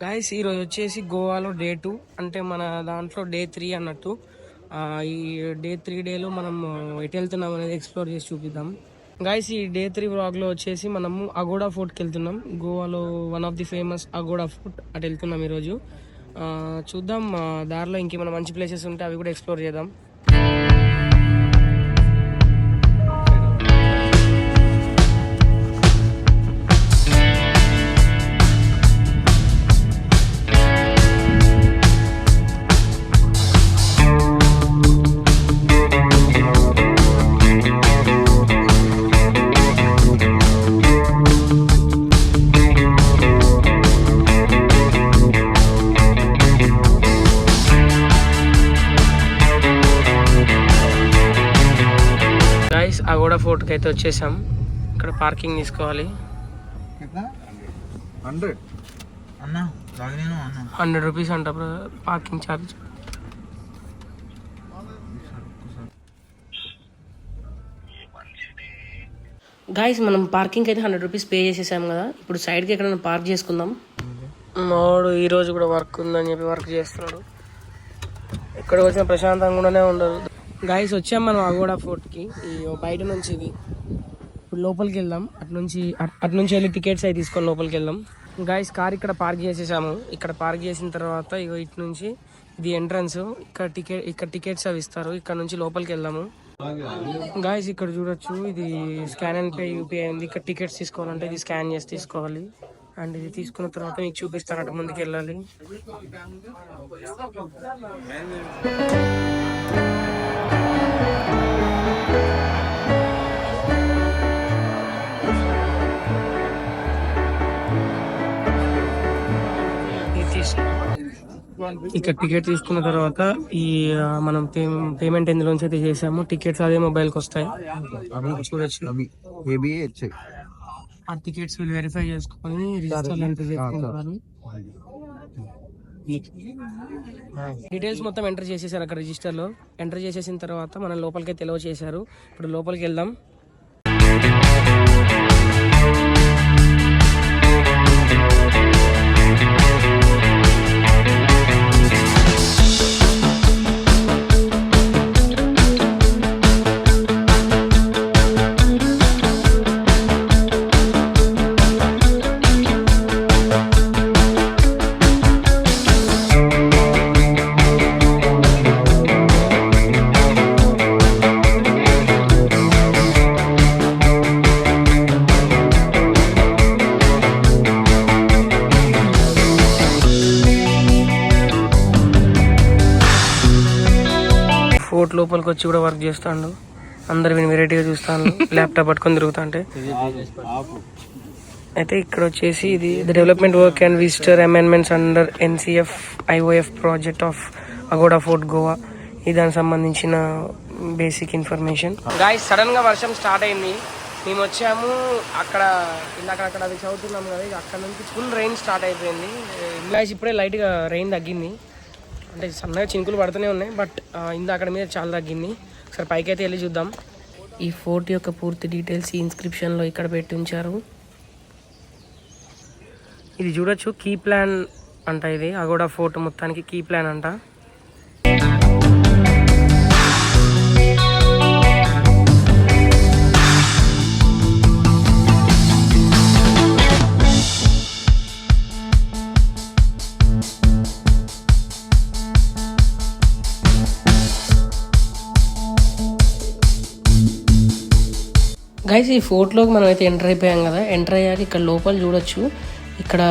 Guys ఈరోజు వచ్చేసి గోవాలో డే 2 అంటే మన దాంట్లో డే 3 అన్నట్టు. ఈ డే 3 మనం ఎటు వెళ్తున్నాం అనేది ఎక్స్ప్లోర్ చేసి చూపిద్దాం. గాయస్ ఈ డే 3 వ్లాగ్లో వచ్చేసి మనము అగోడా ఫోర్ట్కి వెళ్తున్నాం. గోవాలో one of the famous Aguada fort అటు వెళ్తున్నాం ఈరోజు. చూద్దాం దారిలో ఇంకేమైనా మంచి ప్లేసెస్ ఉంటే అవి కూడా ఎక్స్ప్లోర్ చేద్దాం. అగోడా ఫోర్ట్కి అయితే వచ్చేసాం. ఇక్కడ పార్కింగ్ తీసుకోవాలి. 100 రూపీస్ అంట పార్కింగ్ ఛార్జ్. గాయస్ మనం పార్కింగ్ అయితే 100 రూపీస్ పే చేసేసాం కదా. ఇప్పుడు సైడ్కి ఎక్కడైనా పార్క్ చేసుకుందాం. మావాడు ఈరోజు కూడా వర్క్ ఉందని చెప్పి వర్క్ చేస్తున్నాడు. ఇక్కడికి వచ్చిన ప్రశాంతంగా కూడానే ఉండదు. గాయస్ వచ్చాం మనం అగోడా ఫోర్ట్కి. ఈ బయట నుంచి ఇది ఇప్పుడు లోపలికి వెళ్దాం. అటు నుంచి వెళ్ళి టికెట్స్ అవి తీసుకొని లోపలికి వెళ్దాం. గాయస్ కార్ ఇక్కడ పార్క్ చేసేసాము. ఇక్కడ పార్క్ చేసిన తర్వాత ఇటు నుంచి ఇది ఎంట్రన్స్. ఇక్కడ టికెట్స్ అవి ఇస్తారు. ఇక్కడ నుంచి లోపలికి వెళ్దాము. గాయస్ ఇక్కడ చూడొచ్చు, ఇది స్కాన్ అండ్ పే యూపీఐ ఉంది. ఇక్కడ టికెట్స్ తీసుకోవాలంటే ఇది స్కాన్ చేసి తీసుకోవాలి. అండ్ ఇది తీసుకున్న తర్వాత మీకు చూపిస్తాను, అటు ముందుకు వెళ్ళాలి. ఇక్కడ టికెట్ తీసుకున్న తర్వాత ఈ మనం పేమెంట్ ఎందులోంచి అయితే చేసాము, టికెట్స్ అదే మొబైల్కి వస్తాయి. చూడొచ్చు, ఆ టికెట్స్ వీళ్ళు వెరిఫై చేసుకొని రిజిస్టర్ ఎంటర్ చేసుకుంటారు. డీటెయిల్స్ మొత్తం ఎంటర్ చేసేసారు అక్కడ రిజిస్టర్లో. ఎంటర్ చేసేసిన తర్వాత మనం లోపలికి తెలివ చేశారు. ఇప్పుడు లోపలికి వెళ్దాం. ఫోర్ట్ లోపలికి వచ్చి కూడా వర్క్ చేస్తాడు. అందరు విని వెరైటీగా చూస్తాను. ల్యాప్టాప్ పట్టుకొని తిరుగుతా అంటే అయితే ఇక్కడ వచ్చేసి ఇది the development work and visitor amendments under NCF IOF project of Aguada fort Goa. ఇది దానికి సంబంధించిన బేసిక్ ఇన్ఫర్మేషన్. గాయస్ సడన్ గా వర్షం స్టార్ట్ అయింది. మేము వచ్చాము అక్కడ అక్కడ అది చదువుతున్నాం కదా, అక్కడ నుంచి ఫుల్ రెయిన్ స్టార్ట్ అయిపోయింది. గాయస్ ఇప్పుడే లైట్ గా రెయిన్ తగ్గింది. అంటే సన్నగా చినుకులు పడుతూనే ఉన్నాయి, బట్ అక్కడ మీద చాలా తగ్గింది. ఒకసారి పైకి అయితే వెళ్ళి చూద్దాం. ఈ ఫోర్ట్ యొక్క పూర్తి డీటెయిల్స్ ఈ ఇన్స్క్రిప్షన్లో ఇక్కడ పెట్టి ఉంచారు. ఇది చూడొచ్చు, కీ ప్లాన్ అంట. ఇది అగోడా ఫోర్ట్ మొత్తానికి కీ ప్లాన్ అంట. గైస్ ఈ ఫోర్ట్లోకి మనం అయితే ఎంటర్ అయిపోయాం కదా. ఎంటర్ అయ్యాక ఇక్కడ లోపల చూడొచ్చు, ఇక్కడ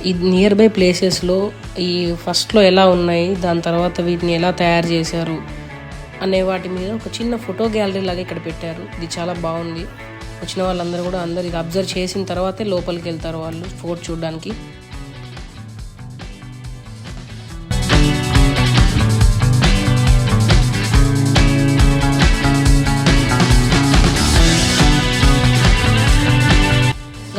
ఈ నియర్ బై ప్లేసెస్లో ఈ ఫస్ట్లో ఎలా ఉన్నాయి, దాని తర్వాత వీటిని ఎలా తయారు చేశారు అనే వాటి మీద ఒక చిన్న ఫోటో గ్యాలరీ లాగా ఇక్కడ పెట్టారు. ఇది చాలా బాగుంది. వచ్చిన వాళ్ళందరూ కూడా ఇది అబ్జర్వ్ చేసిన తర్వాతే లోపలికి వెళ్తారు వాళ్ళు ఫోర్ట్ చూడడానికి.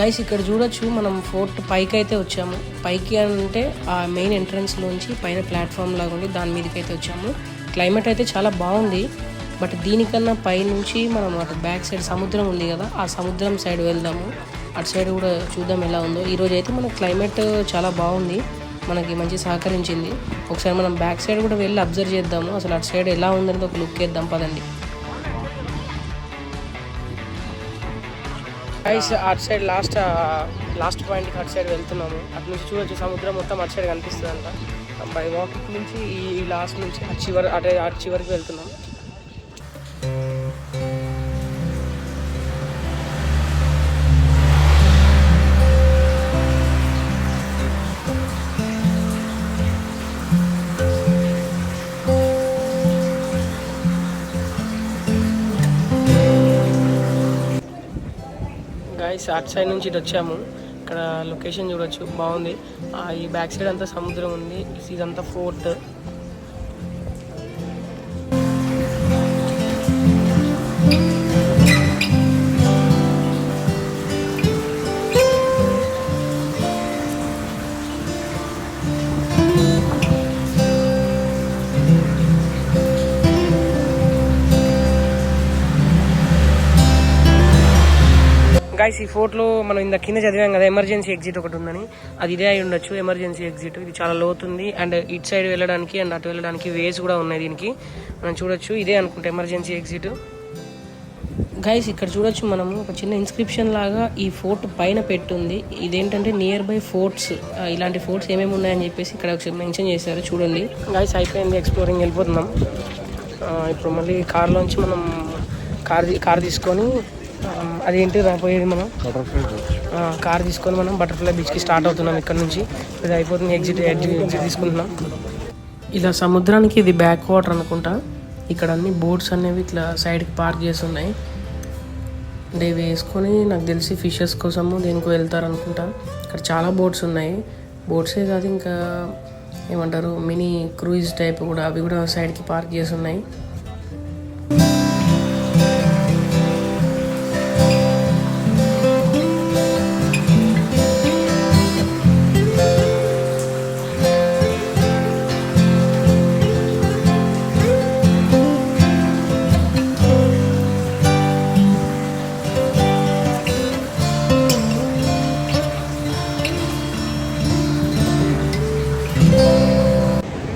గైస్ ఇక్కడ చూడొచ్చు, మనం ఫోర్ట్ పైకి అయితే వచ్చాము. పైకి అంటే ఆ మెయిన్ ఎంట్రన్స్లోంచి పైన ప్లాట్ఫామ్ లాగా ఉండి దాని మీదకి అయితే వచ్చాము. క్లైమేట్ అయితే చాలా బాగుంది. బట్ దీనికన్నా పైనుంచి మనం అటు బ్యాక్ సైడ్ సముద్రం ఉంది కదా, ఆ సముద్రం సైడ్ వెళ్దాము. అటు సైడ్ కూడా చూద్దాం ఎలా ఉందో. ఈరోజు అయితే మనకు క్లైమేట్ చాలా బాగుంది, మనకి మంచి సహకరించింది. ఒకసారి మనం బ్యాక్ సైడ్ కూడా వెళ్ళి అబ్జర్వ్ చేద్దాము, అసలు అటు సైడ్ ఎలా ఉందనేది ఒక లుక్ వేద్దాం పదండి. అటు సైడ్ లాస్ట్ పాయింట్కి అటు సైడ్ వెళ్తున్నాము. అటు నుంచి చూడొచ్చు సముద్రం మొత్తం అటు సైడ్ కనిపిస్తుంది అంట. బై వాకింగ్ నుంచి ఈ లాస్ట్ నుంచి అటు చివరికి వెళ్తున్నాం. గైస్ అటు సైడ్ నుంచి ఇటు వచ్చాము. ఇక్కడ లొకేషన్ చూడొచ్చు, బాగుంది. ఈ బ్యాక్ సైడ్ అంతా సముద్రం ఉంది, ఇదంతా ఫోర్ట్. గైస్ ఈ ఫోర్ట్లో మనం ఇంత కింద చదివాం కదా ఎమర్జెన్సీ ఎగ్జిట్ ఒకటి ఉందని, అది ఇదే అయి ఉండొచ్చు ఎమర్జెన్సీ ఎగ్జిట్. ఇది చాలా లోతుంది అండ్ ఇటు సైడ్ వెళ్ళడానికి అండ్ అటు వెళ్ళడానికి వేస్ కూడా ఉన్నాయి దీనికి, మనం చూడొచ్చు. ఇదే అనుకుంటా ఎమర్జెన్సీ ఎగ్జిట్. గైస్ ఇక్కడ చూడొచ్చు మనము ఒక చిన్న ఇన్స్క్రిప్షన్ లాగా ఈ ఫోర్ట్ పైన పెట్టుంది. ఇదేంటంటే నియర్ బై ఫోర్ట్స్, ఇలాంటి ఫోర్ట్స్ ఏమేమి ఉన్నాయని చెప్పేసి ఇక్కడ ఒకసారి మెన్షన్ చేశారు చూడండి. గైస్ అయిపోయింది ఎక్స్ప్లోరింగ్, వెళ్ళిపోతున్నాం. ఇప్పుడు మళ్ళీ కార్లోంచి మనం కార్ తీసుకొని అదేంటి పోయేది మనం కార్ తీసుకొని మనం బటర్ఫ్లై బీచ్కి స్టార్ట్ అవుతున్నాం. ఇక్కడ నుంచి ఇది అయిపోతుంది, ఎగ్జిట్ తీసుకుంటున్నాం. ఇలా సముద్రానికి ఇది బ్యాక్ వాటర్ అనుకుంటా. ఇక్కడ అన్ని బోట్స్ అనేవి ఇట్లా సైడ్కి పార్క్ చేసి ఉన్నాయి. అంటే ఇవి వేసుకొని నాకు తెలిసి ఫిషెస్ కోసము దేనికి వెళ్తారు అనుకుంటా. ఇక్కడ చాలా బోట్స్ ఉన్నాయి, బోట్సే కాదు ఇంకా ఏమంటారు మినీ క్రూయిజ్ టైప్ కూడా, అవి కూడా సైడ్కి పార్క్ చేసి ఉన్నాయి.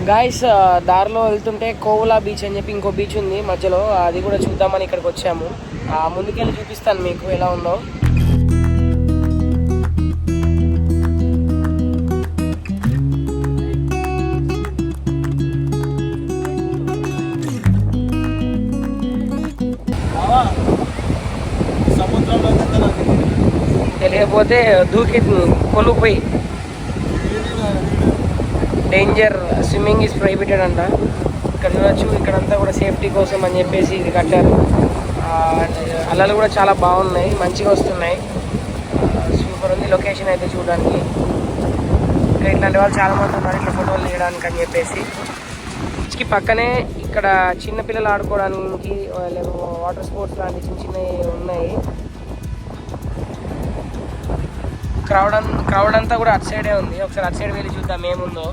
గాయస్ దారిలో వెళ్తుంటే కోవలా బీచ్ అని చెప్పి ఇంకో బీచ్ ఉంది మధ్యలో, అది కూడా చూద్దామని ఇక్కడికి వచ్చాము. ముందుకెళ్ళి చూపిస్తాను మీకు ఎలా ఉందో. తెలియకపోతే దూకి కొలుకుపోయి డేంజర్, స్విమ్మింగ్ ఈజ్ ప్రొహిబిటెడ్ అంట. ఇక్కడ చూడొచ్చు, ఇక్కడంతా కూడా సేఫ్టీ కోసం అని చెప్పేసి ఇది కట్టారు. అలలు కూడా చాలా బాగున్నాయి, మంచిగా వస్తున్నాయి, సూపర్ ఉంది లొకేషన్ అయితే చూడడానికి. ఇక్కడ ఇట్లాంటి వాళ్ళు చాలా మంది ఉన్నారు ఇట్లా ఫోటోలు తీయడానికి అని చెప్పేసి. బీచ్కి పక్కనే ఇక్కడ చిన్నపిల్లలు ఆడుకోవడానికి వాటర్ స్పోర్ట్స్ లాంటి చిన్నవి ఉన్నాయి. క్రౌడ్ అంతా కూడా అటు సైడే ఉంది. ఒకసారి అటు సైడ్ వెళ్ళి చూద్దాం ఏముందో.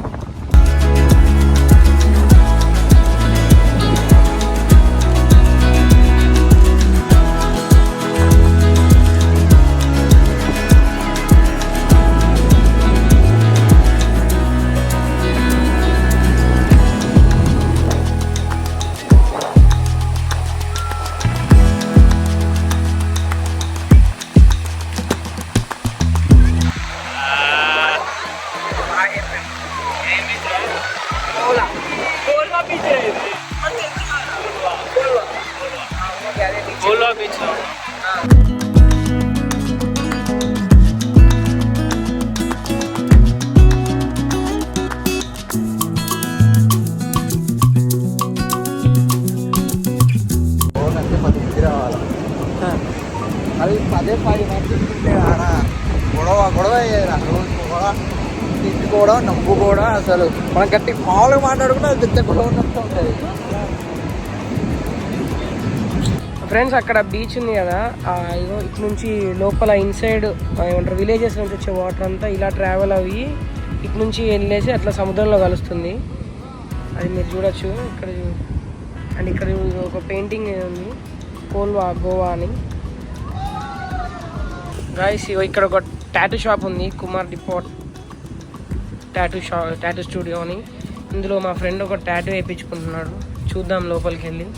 అది పదే 10 మంది గొడవ తిట్టుకోవడం నవ్వు కూడా, అసలు మనం గట్టి మామూలుగా మాట్లాడుకుంటే అది పెద్ద గొడవ ఉన్నట్టు ఉంటుంది. ఫ్రెండ్స్ అక్కడ బీచ్ ఉంది కదా, ఇగో ఇటు నుంచి లోపల ఇన్సైడ్ ఏమంటారు విలేజెస్ నుంచి వచ్చే వాటర్ అంతా ఇలా ట్రావెల్ అయ్యి ఇటు నుంచి వెళ్ళేసి అట్లా సముద్రంలో కలుస్తుంది. అది మీరు చూడొచ్చు ఇక్కడ. అండ్ ఇక్కడ ఒక పెయింటింగ్ ఉంది, కోల్వా గోవా అని. గైస్ ఇక్కడ ఒక టాటూ షాప్ ఉంది, కుమార్ డిపోట్ టాటూ స్టూడియో అని. ఇందులో మా ఫ్రెండ్ ఒక టాటూ వేయించుకుంటున్నాడు. చూద్దాం లోపలికి వెళ్ళి.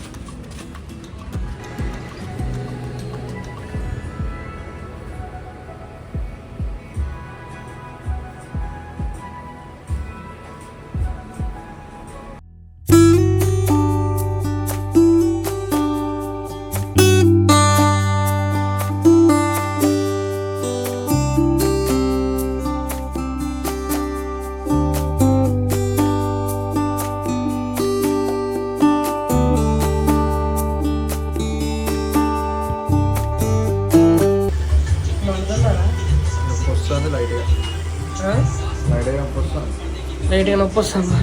వస్తుంది లైట్గా నొప్పి వస్తుంది.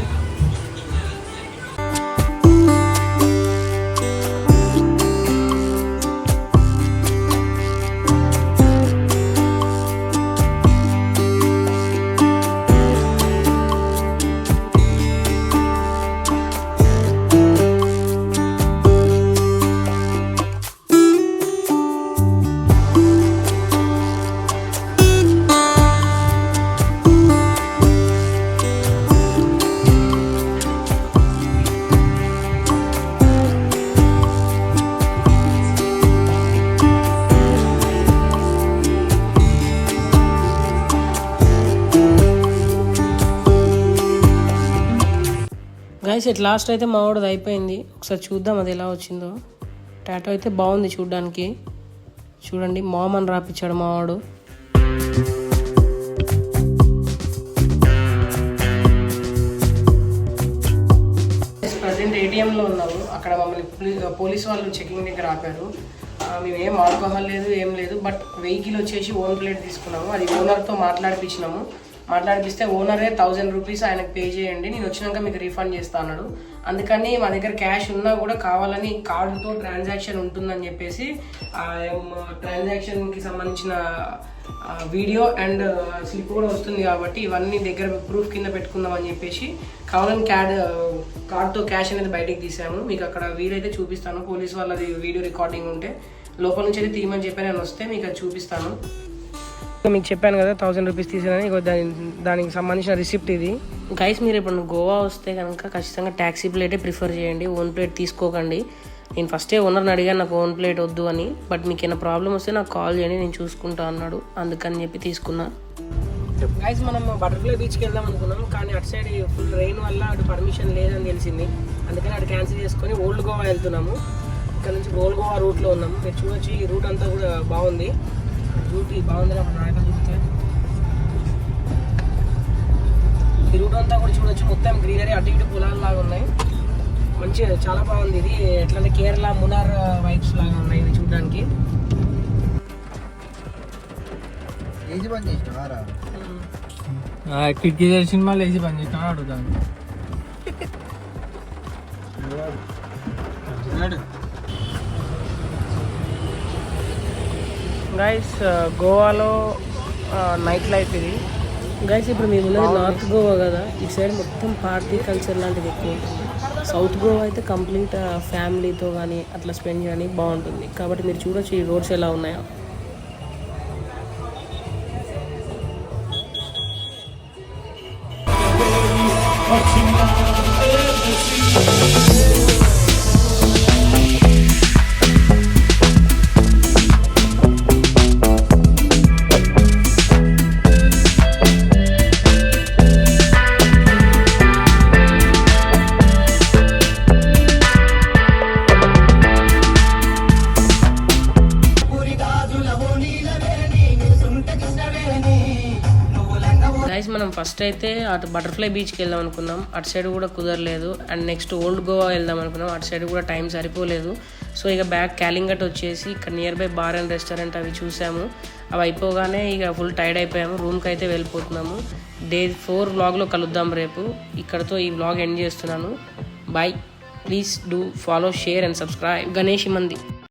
గైస్ ఇట్ లాస్ట్ అయితే మా వాడిది అయిపోయింది. ఒకసారి చూద్దాం అది ఎలా వచ్చిందో. టాటూ అయితే బాగుంది చూడడానికి. చూడండి, మామ్ అని రాపిచ్చాడు మా వాడు. ప్రజెంట్ ఏటీఎంలో ఉన్నాము. అక్కడ మమ్మల్ని పోలీస్ వాళ్ళు చెకింగ్ దగ్గర ఆపారు. మేము ఏం ఆల్కహాల్ లేదు, ఏం లేదు. బట్ వెహికల్ వచ్చేసి ఓన్ ప్లేట్ తీసుకున్నాము. అది ఓనర్తో మాట్లాడిపిస్తే ఓనరే 1000 రూపీస్ ఆయనకు పే చేయండి, నేను వచ్చినాక మీకు రీఫండ్ చేస్తా అన్నాడు. అందుకని మా దగ్గర క్యాష్ ఉన్నా కూడా కావాలని కార్డుతో ట్రాన్సాక్షన్ ఉంటుందని చెప్పేసి ట్రాన్సాక్షన్కి సంబంధించిన వీడియో అండ్ స్లిప్ కూడా వస్తుంది కాబట్టి ఇవన్నీ దగ్గర ప్రూఫ్ కింద పెట్టుకుందాం అని చెప్పేసి కావాలని కార్డ్తో క్యాష్ అనేది బయటకు తీసాము. మీకు అక్కడ వీలైతే చూపిస్తాను. పోలీస్ వాళ్ళది వీడియో రికార్డింగ్ ఉంటే లోపల నుంచి అయితే తీయమని చెప్పి నేను వస్తే మీకు అది చూపిస్తాను. మీకు చెప్పాను కదా 1000 రూపీస్ తీసానని. దానికి సంబంధించిన రిసిప్ట్ ఇది. గైస్ మీరు ఇప్పుడు గోవా వస్తే కనుక ఖచ్చితంగా ట్యాక్సీ ప్లేటే ప్రిఫర్ చేయండి, ఓన్ ప్లేట్ తీసుకోకండి. నేను ఫస్టే ఓనర్ని అడిగాను నాకు ఓన్ ప్లేట్ వద్దు అని. బట్ మీకు ఏమైనా ప్రాబ్లం వస్తే నాకు కాల్ చేయండి, నేను చూసుకుంటా అన్నాడు. అందుకని చెప్పి తీసుకున్నా. గైస్ మనం బటర్ఫ్లై బీచ్కి వెళ్దాం అనుకున్నాం, కానీ అటు సైడ్ ఫుల్ రెయిన్ వల్ల అటు పర్మిషన్ లేదని తెలిసింది. అందుకని అటు క్యాన్సిల్ చేసుకొని ఓల్డ్ గోవా వెళ్తున్నాము. ఇక్కడ నుంచి ఓల్డ్ గోవా రూట్లో ఉన్నాము. మీరు చూడొచ్చు, ఈ రూట్ అంతా కూడా బాగుంది. రూట్ బాగుంది. నాయకులు చూస్తే ఈ రూట్ అంతా కూడా చూడొచ్చు, మొత్తం గ్రీనరీ, అటు ఇటు పొలాలు లాగా ఉన్నాయి. మంచిగా చాలా బాగుంది. ఇది ఎట్లంటే కేరళ మునార్ వైబ్స్ లాగా ఉన్నాయి ఇది చూడడానికి. కిటికీ సినిమాలో వేసి పని చేసిన అడుగుతాను. గైస్ గోవాలో నైట్ లైఫ్ ఇది. గైస్ ఇప్పుడు మేము ఉన్నది నార్త్ గోవా కదా, ఇటు సైడ్ మొత్తం పార్టీ కల్చర్ లాంటిది ఎక్కువ ఉంటుంది. సౌత్ గోవా అయితే కంప్లీట్ ఫ్యామిలీతో కానీ అట్లా స్పెండ్ చేయడానికి బాగుంటుంది. కాబట్టి మీరు చూడొచ్చు ఈ రోడ్స్ ఎలా ఉన్నాయో. మనం ఫస్ట్ అయితే అటు బటర్ఫ్లై బీచ్కి వెళ్దాం అనుకున్నాం, అటు సైడ్ కూడా కుదరలేదు. అండ్ నెక్స్ట్ ఓల్డ్ గోవా వెళ్దాం అనుకున్నాం, అటు సైడ్ కూడా టైం సరిపోలేదు. సో ఇక బ్యాక్ క్యాలింగట్ వచ్చేసి ఇక్కడ near by bar and restaurant అవి చూసాము. అవి అయిపోగానే ఇక ఫుల్ టైర్డ్ అయిపోయాము, రూమ్కి అయితే వెళ్ళిపోతున్నాము. Day 4 వ్లాగ్లో కలుద్దాం రేపు. ఇక్కడతో ఈ వ్లాగ్ ఎండ్ చేస్తున్నాను. Bye. Please do follow, share and subscribe. Ganesh మంది.